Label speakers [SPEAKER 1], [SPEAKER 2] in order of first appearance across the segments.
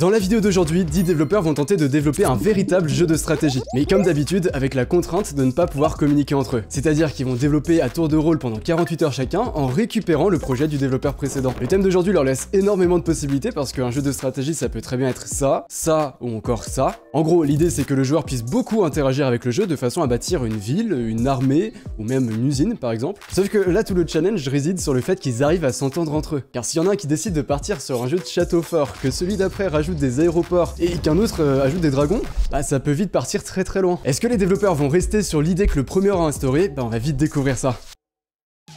[SPEAKER 1] Dans la vidéo d'aujourd'hui, 10 développeurs vont tenter de développer un véritable jeu de stratégie. Mais comme d'habitude, avec la contrainte de ne pas pouvoir communiquer entre eux. C'est-à-dire qu'ils vont développer à tour de rôle pendant 48 heures chacun en récupérant le projet du développeur précédent. Le thème d'aujourd'hui leur laisse énormément de possibilités parce qu'un jeu de stratégie ça peut très bien être ça, ça ou encore ça. En gros, l'idée c'est que le joueur puisse beaucoup interagir avec le jeu de façon à bâtir une ville, une armée ou même une usine par exemple. Sauf que là tout le challenge réside sur le fait qu'ils arrivent à s'entendre entre eux. Car s'il y en a un qui décide de partir sur un jeu de château fort, que celui d'après rajoute des aéroports et qu'un autre ajoute des dragons, bah ça peut vite partir très très loin. Est-ce que les développeurs vont rester sur l'idée que le premier a instauré? Bah on va vite découvrir ça.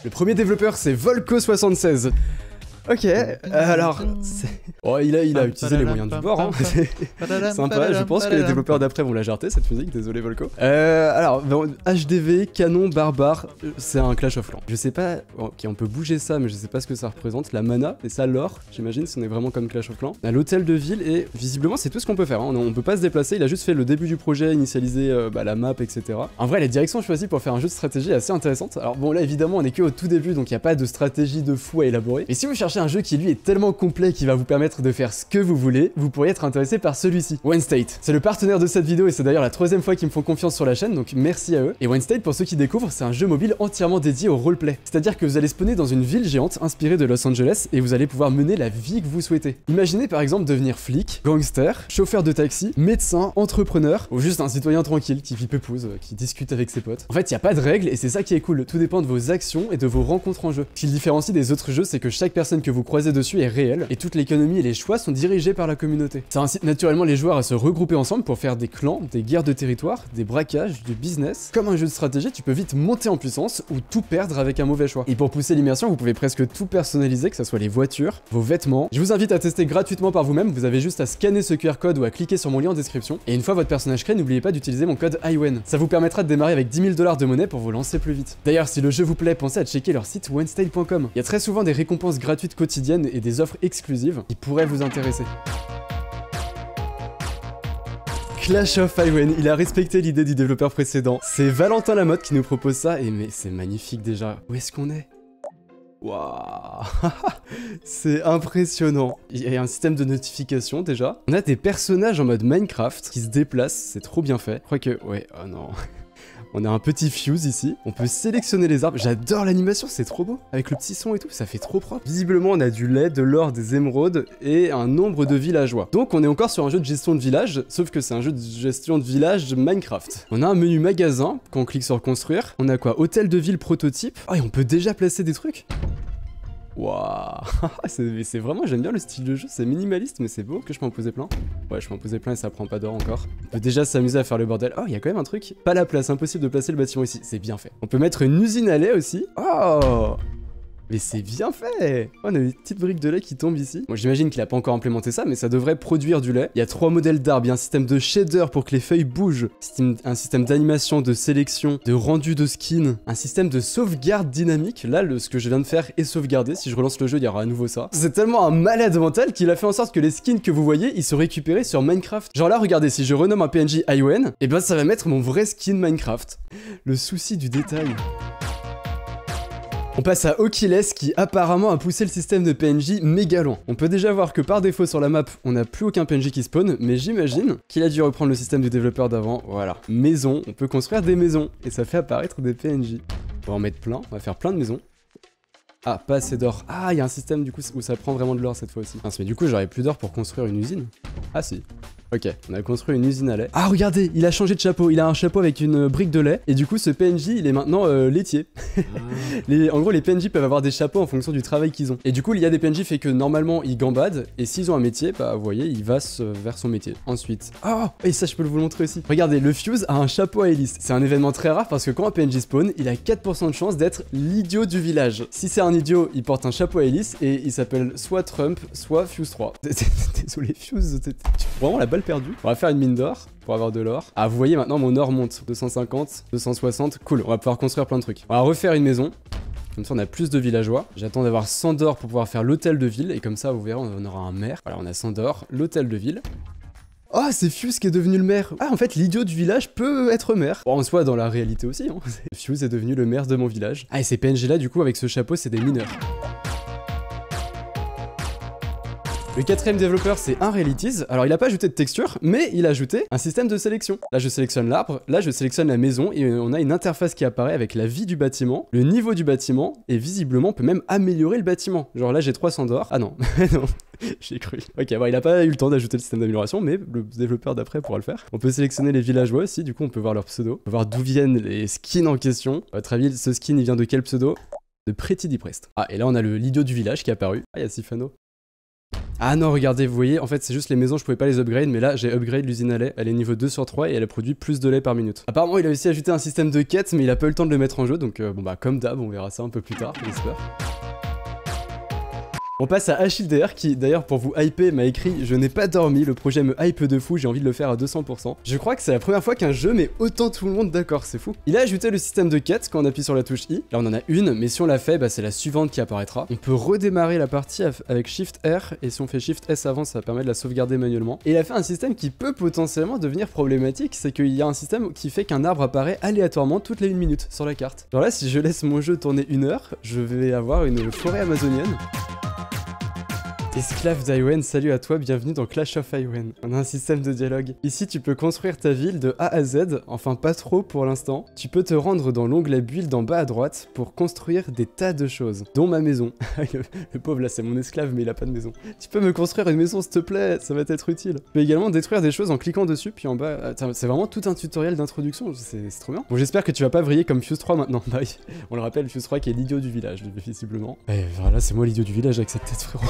[SPEAKER 1] Le premier développeur c'est Volko76. Ok, alors, oh, il a utilisé les moyens du bord, hein. C'est sympa, je pense que les développeurs d'après vont la jarter cette musique, désolé Volko. Alors, HDV, canon, barbare, c'est un Clash of Clans. Je sais pas, ok on peut bouger ça mais je sais pas ce que ça représente, la mana, et ça l'or, j'imagine si on est vraiment comme Clash of Clans. On a l'hôtel de ville et visiblement c'est tout ce qu'on peut faire, hein. On peut pas se déplacer, il a juste fait le début du projet, initialiser la map, etc. En vrai la direction choisie pour faire un jeu de stratégie est assez intéressante. Alors bon là évidemment on est que au tout début donc il n'y a pas de stratégie de fou à élaborer, mais si vous cherchez un jeu qui lui est tellement complet qu'il va vous permettre de faire ce que vous voulez, vous pourriez être intéressé par celui-ci. OneState. C'est le partenaire de cette vidéo et c'est d'ailleurs la 3e fois qu'ils me font confiance sur la chaîne, donc merci à eux. Et OneState, pour ceux qui découvrent, c'est un jeu mobile entièrement dédié au roleplay. C'est-à-dire que vous allez spawner dans une ville géante inspirée de Los Angeles et vous allez pouvoir mener la vie que vous souhaitez. Imaginez par exemple devenir flic, gangster, chauffeur de taxi, médecin, entrepreneur ou juste un citoyen tranquille qui vit pépouze, qui discute avec ses potes. En fait, il n'y a pas de règles et c'est ça qui est cool, tout dépend de vos actions et de vos rencontres en jeu. Ce qui le différencie des autres jeux, c'est que chaque personne que vous croisez dessus est réel et toute l'économie et les choix sont dirigés par la communauté. Ça incite naturellement les joueurs à se regrouper ensemble pour faire des clans, des guerres de territoire, des braquages, du business. Comme un jeu de stratégie, tu peux vite monter en puissance ou tout perdre avec un mauvais choix. Et pour pousser l'immersion, vous pouvez presque tout personnaliser, que ce soit les voitures, vos vêtements. Je vous invite à tester gratuitement par vous-même, vous avez juste à scanner ce QR code ou à cliquer sur mon lien en description. Et une fois votre personnage créé, n'oubliez pas d'utiliser mon code IWEN. Ça vous permettra de démarrer avec 10 000 $ de monnaie pour vous lancer plus vite. D'ailleurs, si le jeu vous plaît, pensez à checker leur site onestyle.com. Il y a très souvent des récompenses gratuites quotidiennes et des offres exclusives qui pourraient vous intéresser. Clash of Iwen, il a respecté l'idée du développeur précédent. C'est Valentin Lamotte qui nous propose ça, et mais c'est magnifique déjà. Où est-ce qu'on est? Waouh. C'est impressionnant. Il y a un système de notification déjà. On a des personnages en mode Minecraft qui se déplacent, c'est trop bien fait. Je crois que... ouais, oh non... On a un petit fuse ici, on peut sélectionner les arbres, j'adore l'animation, c'est trop beau. Avec le petit son et tout, ça fait trop propre. Visiblement on a du lait, de l'or, des émeraudes et un nombre de villageois. Donc on est encore sur un jeu de gestion de village, sauf que c'est un jeu de gestion de village Minecraft. On a un menu magasin, quand on clique sur construire. On a quoi? Hôtel de ville prototype. Oh et on peut déjà placer des trucs. Waouh. C'est vraiment, j'aime bien le style de jeu, c'est minimaliste mais c'est beau. Que je peux en poser plein? Ouais, je peux en poser plein et ça prend pas d'or encore. On peut déjà s'amuser à faire le bordel. Oh, il y a quand même un truc. Pas la place, impossible de placer le bâtiment ici, c'est bien fait. On peut mettre une usine à lait aussi. Oh, mais c'est bien fait. Oh, on a des petites briques de lait qui tombent ici. Bon, j'imagine qu'il a pas encore implémenté ça, mais ça devrait produire du lait. Il y a 3 modèles d'arbres, il y a un système de shader pour que les feuilles bougent, un système d'animation, de sélection, de rendu de skin, un système de sauvegarde dynamique. Là, ce que je viens de faire est sauvegardé. Si je relance le jeu, il y aura à nouveau ça. C'est tellement un malade mental qu'il a fait en sorte que les skins que vous voyez, ils sont récupérés sur Minecraft. Genre là, regardez, si je renomme un PNJ Iwen, et ben ça va mettre mon vrai skin Minecraft. Le souci du détail. On passe à Okiles qui apparemment a poussé le système de PNJ méga loin. On peut déjà voir que par défaut sur la map, on n'a plus aucun PNJ qui spawn, mais j'imagine qu'il a dû reprendre le système du développeur d'avant. Voilà. Maison, on peut construire des maisons et ça fait apparaître des PNJ. On va en mettre plein, on va faire plein de maisons. Ah, pas assez d'or. Ah, il y a un système du coup où ça prend vraiment de l'or cette fois aussi. Mince, mais du coup, j'aurais plus d'or pour construire une usine. Ah si. Ok, on a construit une usine à lait. Ah, regardez, il a changé de chapeau. Il a un chapeau avec une brique de lait. Et du coup, ce PNJ, il est maintenant laitier. En gros, les PNJ peuvent avoir des chapeaux en fonction du travail qu'ils ont. Et du coup, il y a des PNJ fait que normalement, ils gambadent. Et s'ils ont un métier, bah, vous voyez, il va vers son métier. Ensuite. Oh, et ça, je peux vous le montrer aussi. Regardez, le Fuse a un chapeau à hélice. C'est un événement très rare parce que quand un PNJ spawn, il a 4% de chance d'être l'idiot du village. Si c'est un idiot, il porte un chapeau à hélice et il s'appelle soit Trump, soit Fuse 3. Désolé, Fuse, vraiment la balle perdue. On va faire une mine d'or pour avoir de l'or. Ah, vous voyez maintenant mon or monte. 250, 260, cool. On va pouvoir construire plein de trucs. On va refaire une maison. Comme ça, on a plus de villageois. J'attends d'avoir 100 d'or pour pouvoir faire l'hôtel de ville. Et comme ça, vous verrez, on aura un maire. Voilà, on a 100 d'or, l'hôtel de ville. Oh, c'est Fuse qui est devenu le maire. Ah, en fait, l'idiot du village peut être maire. Bon, en soi, dans la réalité aussi, hein. Fuse est devenu le maire de mon village. Ah, et ces PNG là, du coup, avec ce chapeau, c'est des mineurs. Le quatrième développeur, c'est Unrealities. Alors, il a pas ajouté de texture, mais il a ajouté un système de sélection. Là, je sélectionne l'arbre, là, je sélectionne la maison, et on a une interface qui apparaît avec la vie du bâtiment, le niveau du bâtiment, et visiblement, on peut même améliorer le bâtiment. Genre là, j'ai 300 d'or. Ah non, non, j'ai cru. Ok, bon, il a pas eu le temps d'ajouter le système d'amélioration, mais le développeur d'après pourra le faire. On peut sélectionner les villageois aussi, du coup, on peut voir leur pseudo. On peut voir d'où viennent les skins en question. À votre avis, ce skin, il vient de quel pseudo? De Pretty Depressed. Ah, et là, on a l'idiot du village qui est apparu. Ah, il y a Sifano. Ah non, regardez, vous voyez, en fait, c'est juste les maisons, je pouvais pas les upgrade, mais là, j'ai upgrade l'usine à lait. Elle est niveau 2 sur 3 et elle produit plus de lait par minute. Apparemment, il a aussi ajouté un système de quête, mais il a pas eu le temps de le mettre en jeu, donc bon bah, comme d'hab, on verra ça un peu plus tard, j'espère. On passe à HLDR qui, d'ailleurs, pour vous hyper, m'a écrit « Je n'ai pas dormi, le projet me hype de fou, j'ai envie de le faire à 200%. » Je crois que c'est la première fois qu'un jeu met autant tout le monde d'accord, c'est fou. Il a ajouté le système de quête quand on appuie sur la touche I. Là, on en a une, mais si on la fait, bah, c'est la suivante qui apparaîtra. On peut redémarrer la partie avec Shift R, et si on fait Shift S avant, ça permet de la sauvegarder manuellement. Et il a fait un système qui peut potentiellement devenir problématique, c'est qu'il y a un système qui fait qu'un arbre apparaît aléatoirement toutes les 1 minute sur la carte. Genre là, si je laisse mon jeu tourner 1 heure, je vais avoir une forêt amazonienne. Esclave d'Iwen, salut à toi, bienvenue dans Clash of Iwen. On a un système de dialogue. Ici, tu peux construire ta ville de A à Z, enfin pas trop pour l'instant. Tu peux te rendre dans l'onglet build en bas à droite pour construire des tas de choses, dont ma maison. le pauvre là, c'est mon esclave, mais il a pas de maison. Tu peux me construire une maison, s'il te plaît, ça va t'être utile. Tu peux également détruire des choses en cliquant dessus, puis en bas... C'est vraiment tout un tutoriel d'introduction, c'est trop bien. Bon, j'espère que tu vas pas vriller comme Fuse 3 maintenant. Bah oui, on le rappelle, Fuse 3 qui est l'idiot du village, visiblement. Et voilà, c'est moi l'idiot du village avec cette tête, frérot.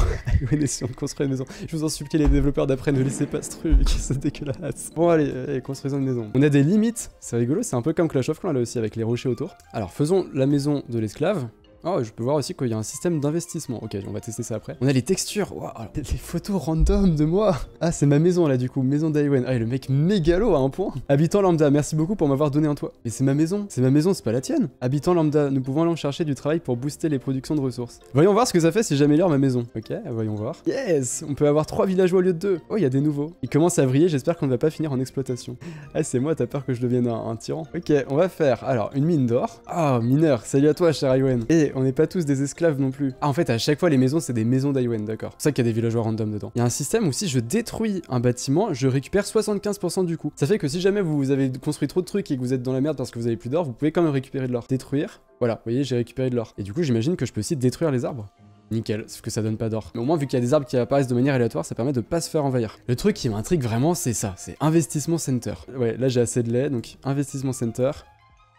[SPEAKER 1] Essayons de construire une maison. Je vous en supplie les développeurs d'après, ne laissez pas ce truc, c'est dégueulasse. Bon allez, construisons une maison. On a des limites, c'est rigolo, c'est un peu comme Clash of Clans là aussi avec les rochers autour. Alors faisons la maison de l'esclave. Oh, je peux voir aussi qu'il y a un système d'investissement. Ok, on va tester ça après. On a les textures. Wow, alors, les photos random de moi. Ah, c'est ma maison là du coup, maison d'Iwen. Ah, et le mec mégalo à un point. Habitant lambda, merci beaucoup pour m'avoir donné un toit. Mais c'est ma maison, c'est pas la tienne. Habitant lambda, nous pouvons aller chercher du travail pour booster les productions de ressources. Voyons voir ce que ça fait si j'améliore ma maison. Ok, voyons voir. Yes, on peut avoir 3 villageois au lieu de 2. Oh, il y a des nouveaux. Ils commencent à vriller, j'espère qu'on ne va pas finir en exploitation. Ah, c'est moi, t'as peur que je devienne un tyran. Ok, on va faire alors une mine d'or. Ah, mineur, salut à toi, cher Iwen. Et on n'est pas tous des esclaves non plus. Ah, en fait, à chaque fois, les maisons, c'est des maisons d'Iwen, d'accord. C'est ça qu'il y a des villageois random dedans. Il y a un système où si je détruis un bâtiment, je récupère 75% du coup. Ça fait que si jamais vous avez construit trop de trucs et que vous êtes dans la merde parce que vous avez plus d'or, vous pouvez quand même récupérer de l'or. Détruire. Voilà, vous voyez, j'ai récupéré de l'or. Et du coup, j'imagine que je peux aussi détruire les arbres. Nickel, sauf que ça donne pas d'or. Mais au moins, vu qu'il y a des arbres qui apparaissent de manière aléatoire, ça permet de pas se faire envahir. Le truc qui m'intrigue vraiment, c'est ça, c'est investissement center. Ouais, là j'ai assez de lait, donc investissement center.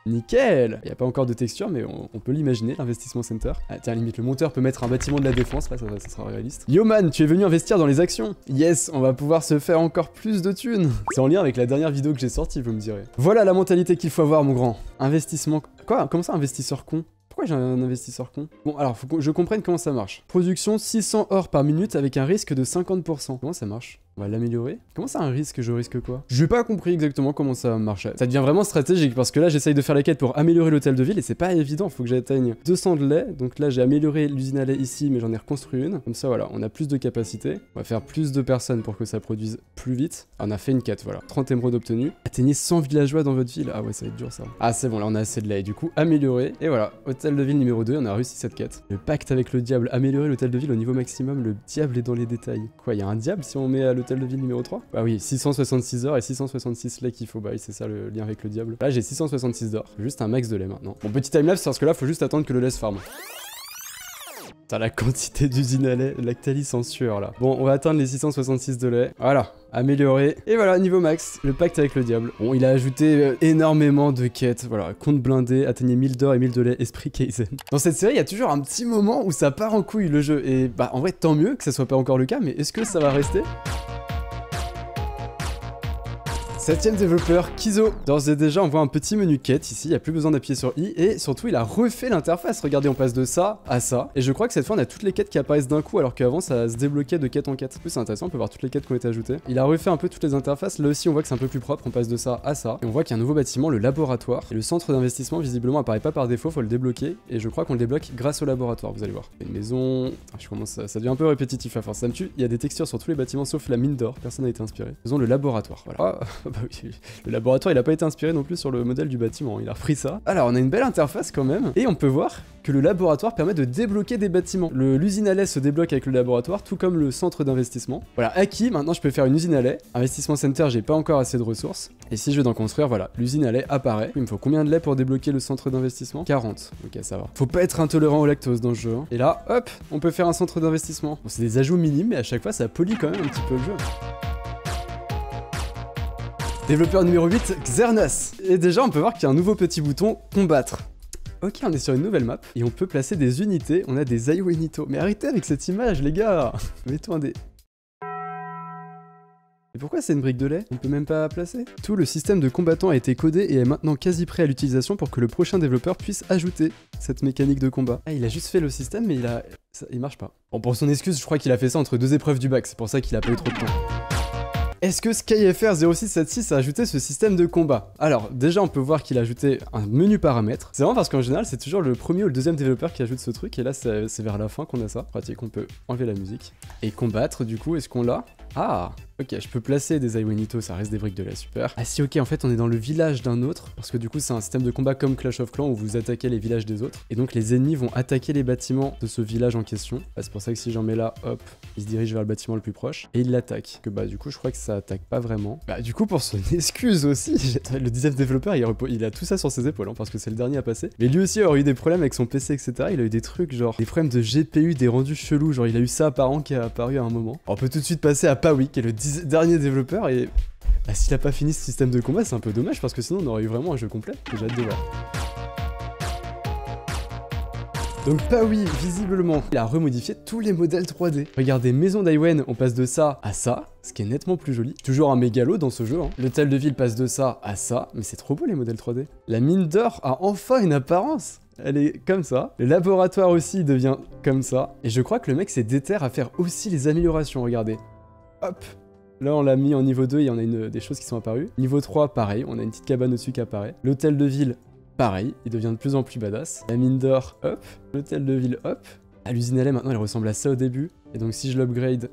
[SPEAKER 1] Nickel! Il n'y a pas encore de texture, mais on peut l'imaginer, l'investissement center. Ah, tiens, limite, le monteur peut mettre un bâtiment de la défense, là, ça sera réaliste. Yo man, tu es venu investir dans les actions? Yes, on va pouvoir se faire encore plus de thunes. C'est en lien avec la dernière vidéo que j'ai sortie, vous me direz. Voilà la mentalité qu'il faut avoir, mon grand. Investissement... Quoi? Comment ça, investisseur con? Pourquoi j'ai un investisseur con? Bon, alors, faut que je comprenne comment ça marche. Production 600 or par minute avec un risque de 50%. Comment ça marche? On va l'améliorer. Comment ça un risque? Je risque quoi? J'ai pas compris exactement comment ça marche. Ça devient vraiment stratégique parce que là j'essaye de faire la quête pour améliorer l'hôtel de ville et c'est pas évident, faut que j'atteigne 200 de lait. Donc là j'ai amélioré l'usine à lait ici mais j'en ai reconstruit une. Comme ça voilà, on a plus de capacité. On va faire plus de personnes pour que ça produise plus vite. On a fait une quête, voilà. 30 émeraudes obtenues. Atteignez 100 villageois dans votre ville. Ah ouais, ça va être dur ça. Ah c'est bon, là on a assez de lait. Et du coup amélioré. Et voilà, hôtel de ville numéro 2, on a réussi cette quête. Le pacte avec le diable, améliorer l'hôtel de ville au niveau maximum. Le diable est dans les détails. Quoi, il y a un diable si on met à l'hôtel de ville numéro 3? Bah oui, 666 heures et 666 lait qu'il faut. Bah oui, c'est ça le lien avec le diable. Là, j'ai 666 d'or. Juste un max de lait maintenant. Bon, petit timelapse parce que là, faut juste attendre que le lait se farme. Putain, la quantité d'usine à lait, Lactalis en sueur là. Bon, on va atteindre les 666 de lait. Voilà, amélioré. Et voilà, niveau max, le pacte avec le diable. Bon, il a ajouté énormément de quêtes. Voilà, compte blindé, atteignez 1000 d'or et 1000 de lait, esprit Kaizen. Dans cette série, il y a toujours un petit moment où ça part en couille le jeu. Et bah, en vrai, tant mieux que ça soit pas encore le cas, mais est-ce que ça va rester? 7ème développeur, Kizo. D'ores et déjà, on voit un petit menu quête ici, il n'y a plus besoin d'appuyer sur I, et surtout, il a refait l'interface. Regardez, on passe de ça à ça, et je crois que cette fois, on a toutes les quêtes qui apparaissent d'un coup, alors qu'avant, ça se débloquait de quête en quête. En plus, c'est intéressant, on peut voir toutes les quêtes qui ont été ajoutées. Il a refait un peu toutes les interfaces, là aussi, on voit que c'est un peu plus propre, on passe de ça à ça, et on voit qu'il y a un nouveau bâtiment, le laboratoire, et le centre d'investissement, visiblement, apparaît pas par défaut, faut le débloquer, et je crois qu'on le débloque grâce au laboratoire, vous allez voir. Une maison... Ah, je commence ça devient un peu répétitif à force, ça me tue. Il y a des textures sur tous les bâtiments, sauf la mine d'or, personne n'a été inspiré. Faisons le laboratoire, voilà. bah oui, le laboratoire il a pas été inspiré non plus sur le modèle du bâtiment, il a repris ça. Alors on a une belle interface quand même, et on peut voir que le laboratoire permet de débloquer des bâtiments. L'usine à lait se débloque avec le laboratoire, tout comme le centre d'investissement. Voilà, acquis, maintenant je peux faire une usine à lait. Investissement center, j'ai pas encore assez de ressources. Et si je veux d'en construire, voilà, l'usine à lait apparaît. Il me faut combien de lait pour débloquer le centre d'investissement? 40. Ok, ça va. Faut pas être intolérant au lactose dans le jeu. Hein. Et là, hop, on peut faire un centre d'investissement. Bon, c'est des ajouts minimes, mais à chaque fois ça polie quand même un petit peu le jeu. Développeur numéro 8, Xernas. Et déjà, on peut voir qu'il y a un nouveau petit bouton, combattre. Ok, on est sur une nouvelle map, et on peut placer des unités, on a des Aiwenito. Mais arrêtez avec cette image, les gars. Mettons un dé. Et pourquoi c'est une brique de lait? On peut même pas placer. Tout le système de combattants a été codé et est maintenant quasi prêt à l'utilisation pour que le prochain développeur puisse ajouter cette mécanique de combat. Ah, il a juste fait le système, mais il marche pas. Bon, pour son excuse, je crois qu'il a fait ça entre 2 épreuves du bac, c'est pour ça qu'il a pas eu trop de temps. Est-ce que SkyFR 0676 a ajouté ce système de combat? Alors, déjà, on peut voir qu'il a ajouté un menu paramètres. C'est vraiment parce qu'en général, c'est toujours le premier ou le deuxième développeur qui ajoute ce truc, et là, c'est vers la fin qu'on a ça. Pratique, on peut enlever la musique. Et combattre, du coup, est-ce qu'on l'a? Ah, ok, je peux placer des Aiwenito, ça reste des briques de lait, super. Ah si, ok, en fait, on est dans le village d'un autre, parce que du coup, c'est un système de combat comme Clash of Clans où vous attaquez les villages des autres. Et donc, les ennemis vont attaquer les bâtiments de ce village en question. Bah, c'est pour ça que si j'en mets là, hop, il se dirige vers le bâtiment le plus proche, et il l'attaque. Que bah, du coup, je crois que ça attaque pas vraiment. Bah, du coup, pour son excuse aussi, le 19 développeur, il a tout ça sur ses épaules, hein, parce que c'est le dernier à passer. Mais lui aussi aurait eu des problèmes avec son PC, etc. Il a eu des trucs, genre, des problèmes de GPU, des rendus chelous, genre, il a eu ça apparent qui est apparu à un moment. Alors, on peut tout de suite passer à Pawi, qui est le dernier développeur, et bah, s'il a pas fini ce système de combat, c'est un peu dommage parce que sinon on aurait eu vraiment un jeu complet que j'ai hâte de voir. Donc Pawi, visiblement, il a remodifié tous les modèles 3D. Regardez, maison d'Aiwen, on passe de ça à ça, ce qui est nettement plus joli. Toujours un mégalo dans ce jeu, hein. L'hôtel de ville passe de ça à ça, mais c'est trop beau les modèles 3D. La mine d'or a enfin une apparence. Elle est comme ça. Le laboratoire aussi devient comme ça. Et je crois que le mec s'est déter à faire aussi les améliorations, regardez. Hop. Là, on l'a mis en niveau 2 et on a des choses qui sont apparues. Niveau 3, pareil, on a une petite cabane au-dessus qui apparaît. L'hôtel de ville, pareil, il devient de plus en plus badass. La mine d'or, hop. L'hôtel de ville, hop. Ah, l'usine à lait, maintenant, elle ressemble à ça au début. Et donc, si je l'upgrade,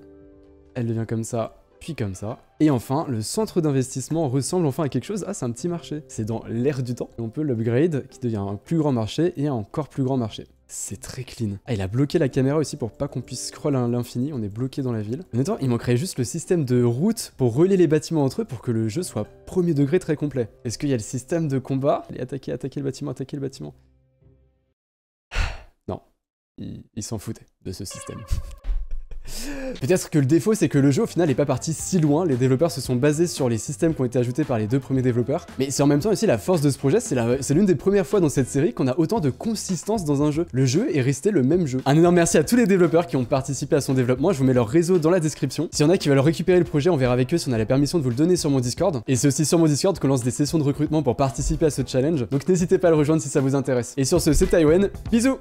[SPEAKER 1] elle devient comme ça, puis comme ça. Et enfin, le centre d'investissement ressemble enfin à quelque chose. Ah, c'est un petit marché. C'est dans l'air du temps. Et on peut l'upgrade, qui devient un plus grand marché et un encore plus grand marché. C'est très clean. Ah, il a bloqué la caméra aussi pour pas qu'on puisse scroll à l'infini, on est bloqué dans la ville. Honnêtement, il manquerait juste le système de route pour relier les bâtiments entre eux pour que le jeu soit premier degré très complet. Est-ce qu'il y a le système de combat? Allez, attaquer le bâtiment, attaquer le bâtiment. Non, il s'en foutait de ce système. Peut-être que le défaut, c'est que le jeu au final n'est pas parti si loin, les développeurs se sont basés sur les systèmes qui ont été ajoutés par les 2 premiers développeurs, mais c'est en même temps aussi la force de ce projet, c'est l'une des premières fois dans cette série qu'on a autant de consistance dans un jeu. Le jeu est resté le même jeu. Un énorme merci à tous les développeurs qui ont participé à son développement, je vous mets leur réseau dans la description. S'il y en a qui veulent récupérer le projet, on verra avec eux si on a la permission de vous le donner sur mon Discord, et c'est aussi sur mon Discord qu'on lance des sessions de recrutement pour participer à ce challenge, donc n'hésitez pas à le rejoindre si ça vous intéresse. Et sur ce, c'est Aiwen, bisous.